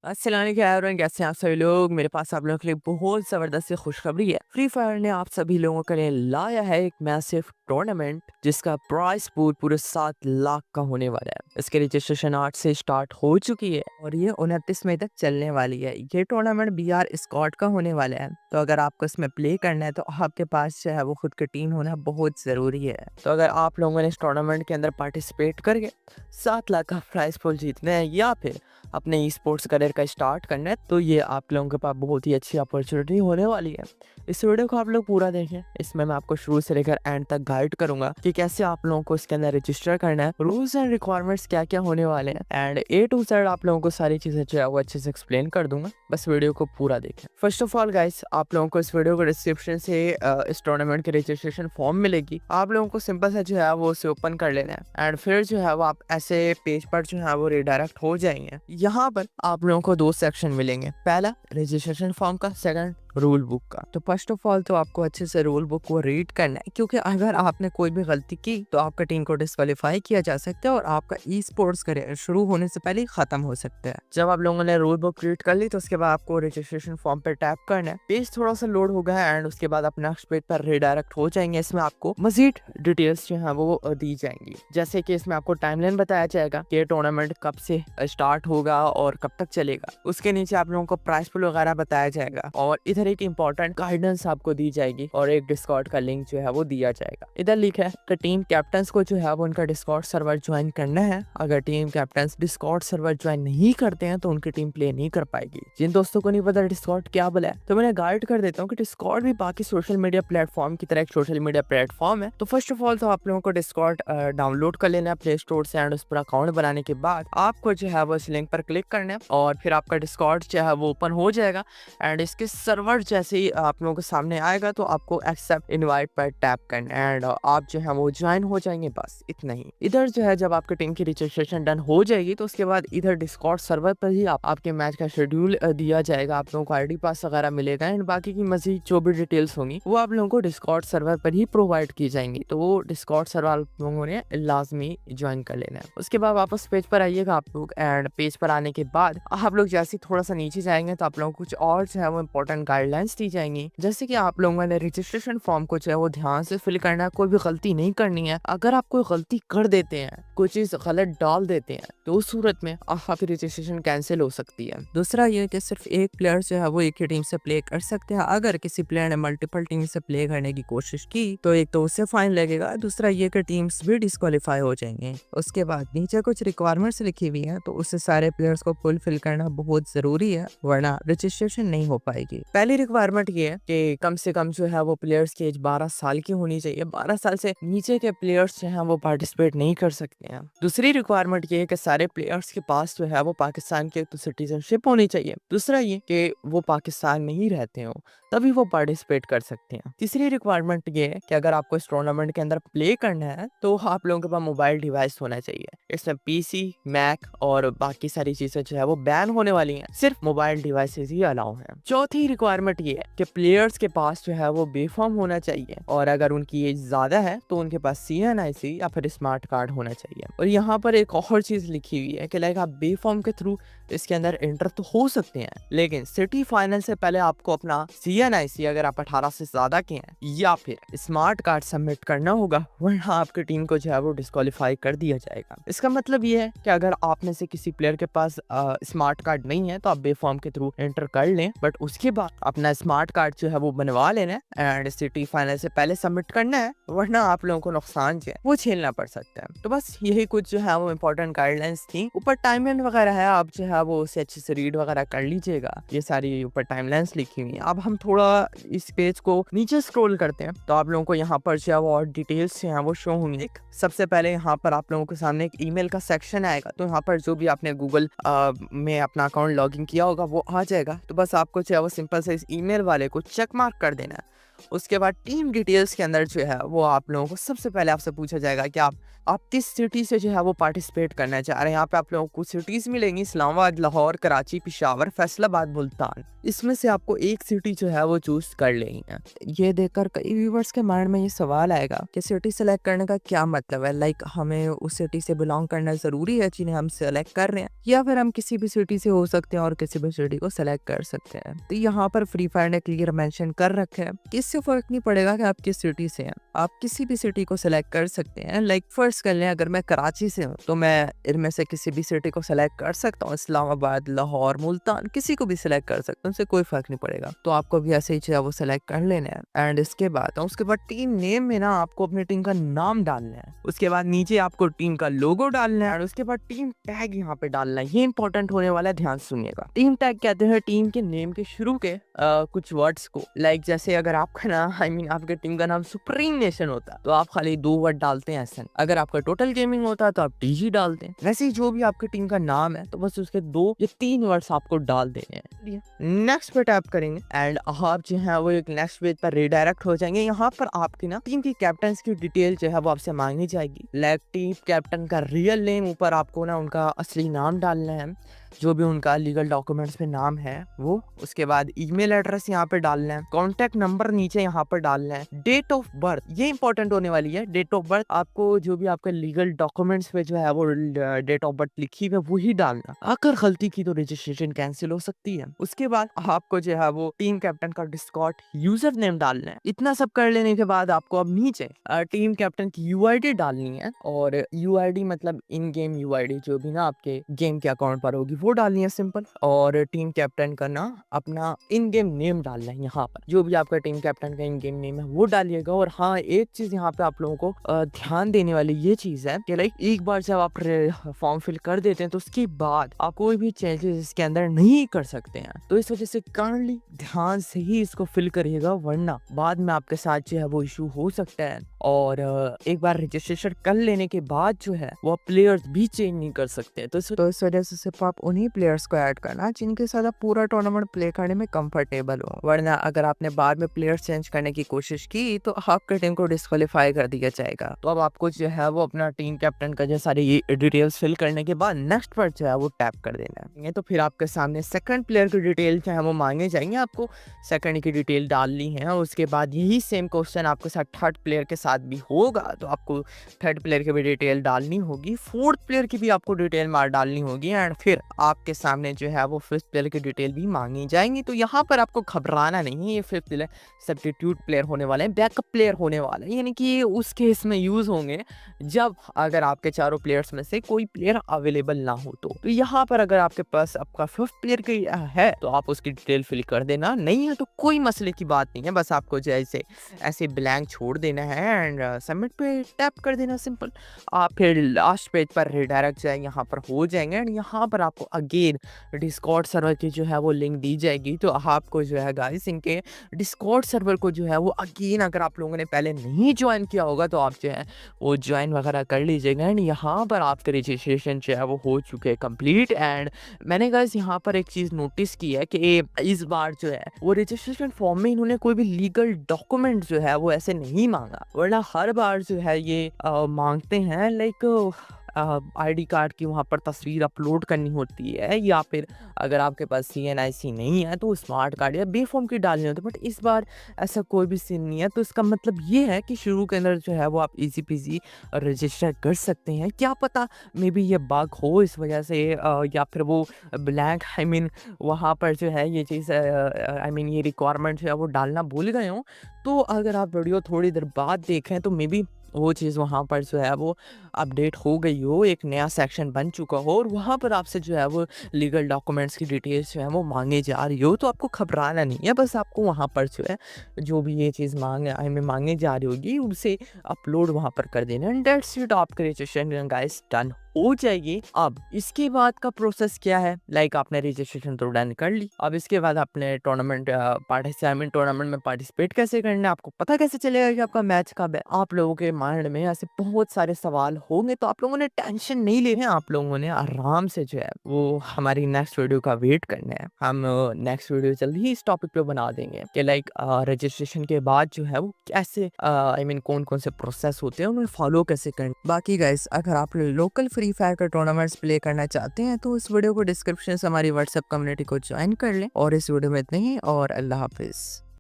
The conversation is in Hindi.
अस्सलाम वालेकुम एवरीवन, कैसे हैं आप सभी लोग। मेरे पास आप लोगों के लिए बहुत ज़बरदस्त सी खुशखबरी है। फ्री फायर ने आप सभी लोगों के लिए लाया है एक मैसिव टूर्नामेंट जिसका प्राइस पूल पूरे 7 लाख का होने वाला है। इसके रजिस्ट्रेशन 8 से स्टार्ट हो चुकी है और ये 29 मई तक चलने वाली है। ये टूर्नामेंट BR स्क्वाड का होने वाला है, तो अगर आपको इसमें प्ले करना है तो आपके पास जो है वो खुद की टीम होना बहुत ज़रूरी है। तो अगर आप लोगों ने इस टूर्नामेंट के अंदर पार्टिसिपेट करके 7 लाख का प्राइस पूल जीतना है या फिर अपने ई स्पोर्ट्स करियर का स्टार्ट करना है, तो ये आप लोगों के पास बहुत ही अच्छी अपॉर्चुनिटी होने वाली है। इस वीडियो को आप लोग पूरा देखें। इसमें मैं आपको शुरू से लेकर एंड तक गाइड करूंगा कि कैसे आप लोगों को इसके अंदर रजिस्टर करना है, रूल्स एंड रिक्वायरमेंट्स क्या क्या होने वाले हैं, एंड A to Z आप लोगों को सारी चीजें जो है वो अच्छे से एक्सप्लेन कर दूंगा। बस वीडियो को पूरा देखें। फर्स्ट ऑफ ऑल गाइस, आप लोगों को इस वीडियो को डिस्क्रिप्शन से इस टूर्नामेंट के रजिस्ट्रेशन फॉर्म मिलेगी। आप लोगों को सिंपल सा जो है वो उसे ओपन कर लेना है एंड फिर जो है वो आप ऐसे पेज पर जो है वो रिडायरेक्ट हो जाएंगे। यहाँ पर आप लोगों को 2 सेक्शन मिलेंगे, पहला रजिस्ट्रेशन फॉर्म का, सेकंड रूल बुक का। तो फर्स्ट ऑफ ऑल तो आपको अच्छे से रूल बुक को रीड करना है, क्योंकि अगर आपने कोई भी गलती की तो आपका टीम को डिस्क्वालीफाई किया जा सकता है और आपका ई स्पोर्ट्स करियर शुरू होने से पहले ही खत्म हो सकता है। जब आप लोगों ने रूल बुक रीड कर ली तो उसके बाद आपको रजिस्ट्रेशन फॉर्म पे टैप करना है। पेज थोड़ा सा लोड होगा एंड उसके बाद आप नेक्स्ट पेज पर रिडायरेक्ट हो जाएंगे। इसमें आपको मजीद डिटेल्स जो है वो दी जाएंगी, जैसे कि इसमें आपको टाइमलाइन बताया जाएगा कि टूर्नामेंट कब से स्टार्ट होगा और कब तक चलेगा। उसके नीचे आप लोगों को प्राइस पूल वगैरह बताया जाएगा और इधर एक इंपॉर्टेंट गाइडेंस आपको दी जाएगी और एक डिस्कॉर्ड का लिंक जो है वो दिया जाएगा। इधर लिखा है कि टीम कैप्टन्स को जो है वो उनका डिस्कॉर्ड सर्वर ज्वाइन करना है। अगर team captains Discord server join नहीं करते हैं तो उनकी टीम प्ले नहीं कर पाएगी। जिन दोस्तों को नहीं पता डिस्कॉर्ड क्या बोला है, तो मैंने गाइड कर देता हूँ कि डिस्कॉर्ड भी बाकी सोशल मीडिया प्लेटफॉर्म की तरह एक सोशल मीडिया प्लेटफॉर्म है। तो फर्स्ट ऑफ ऑल तो आप लोगों को डिस्कॉर्ड डाउनलोड कर लेना है प्ले स्टोर से एंड उस पर अकाउंट बनाने के बाद आपको जो है वो इस लिंक पर क्लिक करना है और फिर आपका डिस्कॉर्ड जो है वो ओपन हो जाएगा एंड इसके सर्वर जैसे ही आप लोगों के सामने आएगा तो आपको एक्सेप्ट इनवाइट पर टैप करना है एंड आप जो है वो ज्वाइन हो जाएंगे। बस इतना ही। इधर जो है जब आपकी टीम की रजिस्ट्रेशन डन हो जाएगी तो उसके बाद इधर डिस्कॉर्ड सर्वर पर ही आपके मैच का शेड्यूल दिया जाएगा। आप लोगों को आईडी पास वगैरह मिलेगा एंड बाकी की मजीद जो भी डिटेल्स होंगी वो आप लोगों को डिस्कॉर्ड सर्वर पर ही प्रोवाइड की जाएंगी। तो वो डिस्कॉर्ड सर्वर आप लोगों ने लाजमी ज्वाइन कर लेना है। उसके बाद वापस पेज पर आइएगा आप लोग एंड पेज पर आने के बाद आप लोग जैसे थोड़ा सा नीचे जाएंगे तो आप लोगों को कुछ और जो है वो इंपॉर्टेंट गाइडलाइंस दी जाएंगी, जैसे कि आप लोगों ने रजिस्ट्रेशन फॉर्म को जो है वो ध्यान से फिल करना है। कोई भी गलती नहीं करनी है। अगर आप कोई गलती कर देते हैं, कोई चीज गलत डाल देते हैं, तो उस सूरत में आपकी रजिस्ट्रेशन कैंसिल हो सकती है। दूसरा ये कि सिर्फ एक प्लेयर जो है वो एक ही टीम से प्ले कर सकते हैं। अगर किसी प्लेयर ने मल्टीपल टीम से प्ले करने की कोशिश की तो एक तो उससे फाइन लगेगा, दूसरा ये कि टीम्स भी डिस्क्वालीफाई हो जाएंगे। उसके बाद नीचे कुछ रिक्वायरमेंट्स लिखी हुई है, तो उससे सारे प्लेयर्स को फुलफिल करना बहुत जरूरी है, वरना रजिस्ट्रेशन नहीं हो पाएगी। पहली रिक्वायरमेंट ये है कि कम से कम जो है वो प्लेयर्स की एज 12 साल की होनी चाहिए। 12 साल से नीचे के प्लेयर्स जो है वो पार्टिसिपेट नहीं कर सकते हैं। दूसरी रिक्वायरमेंट ये है कि सारे प्लेयर्स के पास जो है वो पाकिस्तान की तो सिटीजनशिप होनी चाहिए। दूसरा ये कि वो पाकिस्तान में ही रहते हो, तभी वो पार्टिसिपेट कर सकते हैं। तीसरी रिक्वायरमेंट ये है कि अगर आपको इस टूर्नामेंट के अंदर प्ले करना है तो आप लोगों के पास मोबाइल डिवाइस होना चाहिए। इसमें PC, मैक और बाकी सारी चीजें जो है वो बैन होने वाली हैं, सिर्फ मोबाइल डिवाइसेस ही अलाउ हैं। चौथी रिक्वायरमेंट ये है कि प्लेयर्स के पास जो है वो बेफॉर्म होना चाहिए और अगर उनकी एज ज्यादा है तो उनके पास CNIC या फिर स्मार्ट कार्ड होना चाहिए। और यहाँ पर एक और चीज लिखी हुई है कि लाइक आप बेफॉर्म के थ्रू इसके अंदर एंटर तो हो सकते हैं, लेकिन सिटी फाइनल से पहले आपको अपना CNIC अगर आप 18 से ज्यादा के हैं या फिर स्मार्ट कार्ड सबमिट करना होगा, वरना आपकी टीम को जो है वो डिस्क्वालीफाई कर दिया जाएगा। इसका मतलब ये है कि अगर आप में से किसी प्लेयर के पास स्मार्ट कार्ड नहीं है तो आप बेफॉर्म के थ्रू एंटर कर लें, बट उसके बाद अपना स्मार्ट कार्ड जो है वो बनवा लेना एंड सिटी फाइनल से पहले सबमिट करना है, वरना आप लोगों को नुकसान जो है वो झेलना पड़ सकता है। तो बस यही कुछ जो है वो इम्पोर्टेंट गाइडलाइंस थी। ऊपर टाइमलाइन वगैरह है, आप जो है वो उसे अच्छे से रीड वगैरह कर लीजिएगा। ये सारी ऊपर टाइमलाइंस लिखी हुई है। अब हम थोड़ा इस पेज को नीचे स्क्रॉल करते हैं तो आप लोगों को यहाँ पर जो है वो और डिटेल्स जो है वो शो होंगी। सबसे पहले यहाँ पर आप लोगों के सामने एक ईमेल का सेक्शन आएगा, तो यहाँ पर जो भी आपने गूगल में अपना अकाउंट लॉगिन किया होगा वो आ जाएगा। तो बस आपको जो है वो सिंपल से इस ईमेल वाले को चेक मार्क कर देना है उसके बाद टीम डिटेल्स के अंदर जो है वो आप लोगों को सबसे पहले आपसे पूछा जाएगा कि आप किस सिटी से जो है वो पार्टिसिपेट करना चाह रहे हैं। यहाँ पे आप लोगों को सिटीज मिलेंगी, इस्लामाबाद, लाहौर, कराची, पेशावर, फैसलाबाद, मुल्तान। इसमें से आपको एक सिटी जो है वो चूज कर लेनी है। ये देखकर कई व्यूवर्स के माइंड में ये सवाल आएगा कि सिटी सेलेक्ट करने का क्या मतलब है, लाइक हमें उस सिटी से बिलोंग करना जरूरी है जिन्हें हम सेलेक्ट कर रहे हैं, या फिर हम किसी भी सिटी से हो सकते हैं और किसी भी सिटी को सेलेक्ट कर सकते हैं। तो यहाँ पर फ्री फायर ने क्लियर मेंशन कर रखे है कि इससे फर्क नहीं पड़ेगा कि आप किस सिटी से हैं, आप किसी भी सिटी को सेलेक्ट कर सकते हैं। लाइक फर्स्ट कर लें, अगर मैं कराची से हूँ तो मैं इनमें से किसी भी सिटी को सेलेक्ट कर सकता हूँ, इस्लामाबाद, लाहौर, मुल्तान, किसी को भी सिलेक्ट कर सकता हूँ, उससे कोई फर्क नहीं पड़ेगा। तो आपको भी ऐसे ही चाहिए वो सेलेक्ट कर लेना है। एंड इसके बाद टीम नेम में ना आपको अपनी टीम का नाम डालना है। उसके बाद नीचे आपको टीम का लोगो डालना है और उसके बाद टीम टैग यहाँ पे डालना है। ये इंपॉर्टेंट होने वाला है, ध्यान सुनिएगा। टीम टैग कहते हैं टीम के नेम के शुरू के कुछ वर्ड्स को। लाइक जैसे अगर आपका ना आपके टीम का नाम सुप्रीम नेशन होता तो आप खाली 2 वर्ड डालते हैं ऐसा। अगर आपका टोटल गेमिंग होता है तो आप टीजी डालते हैं। वैसे ही जो भी आपकी टीम का नाम है तो बस उसके 2 या 3 वर्ड्स आपको डाल देने हैं। नेक्स्ट पे टैप करेंगे एंड आप जो है वो एक नेक्स्ट पेज पर रिडायरेक्ट हो जाएंगे। यहाँ पर आपकी ना टीम की कैप्टन की डिटेल जो है वो आपसे मांगी जाएगी। लाइक टीम कैप्टन का रियल नेम, ऊपर आपको ना उनका असली नाम डालना है, जो भी उनका लीगल डॉक्यूमेंट्स में नाम है वो। उसके बाद ईमेल एड्रेस यहाँ पे डालना है, कॉन्टेक्ट नंबर नीचे यहाँ पर डालना है, डेट ऑफ बर्थ ये इंपॉर्टेंट होने वाली है। डेट ऑफ बर्थ आपको जो भी आपके लीगल डॉक्यूमेंट्स पे जो है वो डेट ऑफ बर्थ लिखी है वो ही डालना। अगर गलती की तो रजिस्ट्रेशन कैंसिल हो सकती है। उसके बाद आपको जो है वो टीम कैप्टन का डिस्कॉर्ड यूजर नेम डालना है। इतना सब कर लेने के बाद आपको अब नीचे टीम कैप्टन की यूआईडी डालनी है, और यूआईडी मतलब इन गेम यूआईडी जो भी ना आपके गेम के अकाउंट पर होगी वो डालनी है सिंपल। और टीम कैप्टन का ना अपना इन गेम नेम डालना है। यहाँ पर जो भी आपका टीम कैप्टन का इन गेम नेम है वो डालिएगा। और हाँ, एक चीज यहाँ पे आप लोगों को ध्यान देने वाली ये चीज है कि लाइक एक बार जब आप फॉर्म फिल कर देते हैं तो उसके बाद आप कोई भी चेंजेस इसके अंदर नहीं कर सकते हैं। तो इस वजह से काइंडली ध्यान से ही इसको फिल करिएगा, वरना बाद में आपके साथ जो है वो इशू हो सकता है। और एक बार रजिस्ट्रेशन कर लेने के बाद जो है वो प्लेयर्स भी चेंज नहीं कर सकते। तो इस वजह से सिर्फ आप उन्हीं प्लेयर्स को ऐड करना जिनके साथ आप पूरा टूर्नामेंट प्ले करने में कंफर्टेबल हो, वरना अगर आपने बाद में प्लेयर्स चेंज करने की कोशिश की तो आपके टीम को डिस्क्वालीफाई कर दिया जाएगा। तो अब आपको जो है वो अपना टीम कैप्टन का जो सारी ये डिटेल्स फिल करने के बाद नेक्स्ट पर जो है वो टैप कर देना है। तो फिर आपके सामने सेकंड प्लेयर की डिटेल जो है वो मांगे जाएंगे। आपको सेकंड की डिटेल डालनी है। उसके बाद यही सेम क्वेश्चन आपके साथ थर्ड प्लेयर के साथ भी होगा, तो आपको थर्ड प्लेयर की भी डिटेल डालनी होगी, फोर्थ प्लेयर की भी आपको डिटेल डालनी होगी, एंड फिर आपके सामने जो है वो फिफ्थ प्लेयर की डिटेल भी मांगी जाएंगी। तो यहाँ पर आपको घबराना नहीं है, ये फिफ्थ प्लेयर सब्स्टिट्यूट प्लेयर होने वाले हैं, बैकअप प्लेयर होने वाले हैं, यानी कि ये उस केस में यूज होंगे जब अगर आपके चारों प्लेयर्स में से कोई प्लेयर अवेलेबल ना हो। तो यहाँ पर अगर आपके पास आपका फिफ्थ प्लेयर की है तो आप उसकी डिटेल फिल कर देना, नहीं है तो कोई मसले की बात नहीं है, बस आपको जैसे ऐसे ब्लैंक छोड़ देना है एंड सबमिट पे टैप कर देना सिंपल। आप फिर लास्ट पेज पर रिडायरेक्ट जाएंगे, यहाँ पर हो जाएंगे एंड यहाँ पर आपको अगेन डिस्कॉर्ड सर्वर की जो है वो लिंक दी जाएगी। तो आपको जो है गाइस इनके डिस्कॉर्ड सर्वर को जो है वो अगेन अगर आप लोगों ने पहले नहीं ज्वाइन किया होगा तो आप जो है वो ज्वाइन वगैरह कर लीजिएगा। एंड यहाँ पर आपका रजिस्ट्रेशन जो है वो हो चुके हैं कंप्लीट। एंड मैंने गाइस यहाँ पर एक चीज़ नोटिस की है कि इस बार जो है वो रजिस्ट्रेशन फॉर्म में इन्होंने कोई भी लीगल डॉक्यूमेंट जो है वो ऐसे नहीं मांगा, वरना हर बार जो है ये मांगते हैं लाइक आईडी कार्ड की वहाँ पर तस्वीर अपलोड करनी होती है, या फिर अगर आपके पास CNIC नहीं है तो स्मार्ट कार्ड या बी फॉर्म की डालनी होती है। बट इस बार ऐसा कोई भी सीन नहीं है। तो इसका मतलब ये है कि शुरू के अंदर जो है वो आप इजी पीजी रजिस्टर कर सकते हैं। क्या पता मे बी ये बग हो इस वजह से, या फिर वो ब्लैंक वहाँ पर जो है ये चीज़ ये रिक्वायरमेंट जो है वो डालना भूल गए हों। तो अगर आप वीडियो थोड़ी देर बाद देखें तो मे बी वो चीज़ वहाँ पर जो है वो अपडेट हो गई हो, एक नया सेक्शन बन चुका हो और वहाँ पर आपसे जो है वो लीगल डॉक्यूमेंट्स की डिटेल्स जो है वो मांगे जा रही हो। तो आपको घबराना नहीं है, बस आपको वहाँ पर जो है जो भी ये चीज़ मांगे जा रही होगी उसे अपलोड वहाँ पर कर देना। एंड दैट्स इट, आपका रजिस्ट्रेशन गाइस डन हो जाएगी। अब इसके बाद का प्रोसेस क्या है, लाइक आपने रजिस्ट्रेशन तो डन कर ली, अब इसके बाद आपने टूर्नामेंट में पार्टिसिपेट कैसे करना है, आपको पता कैसे चलेगा कि आपका मैच कब है। आप लोगों के माइंड में ऐसे बहुत सारे सवाल होंगे तो आप लोगों ने टेंशन नहीं लेनी है, आप लोगों ने आराम से जो है वो हमारी नेक्स्ट वीडियो का वेट करना है। हम नेक्स्ट वीडियो जल्दी ही इस टॉपिक पे बना देंगे कि लाइक रजिस्ट्रेशन के बाद जो है वो कैसे आई मीन कौन कौन से प्रोसेस होते हैं उन्हें फॉलो कैसे करें। बाकी गाइस अगर आप लोकल फ्री फायर का टूर्नामेंट्स प्ले करना चाहते हैं तो इस वीडियो को डिस्क्रिप्शन से हमारी व्हाट्सएप कम्युनिटी को ज्वाइन कर लें। और इस वीडियो में इतना ही और अल्लाह हाफिज।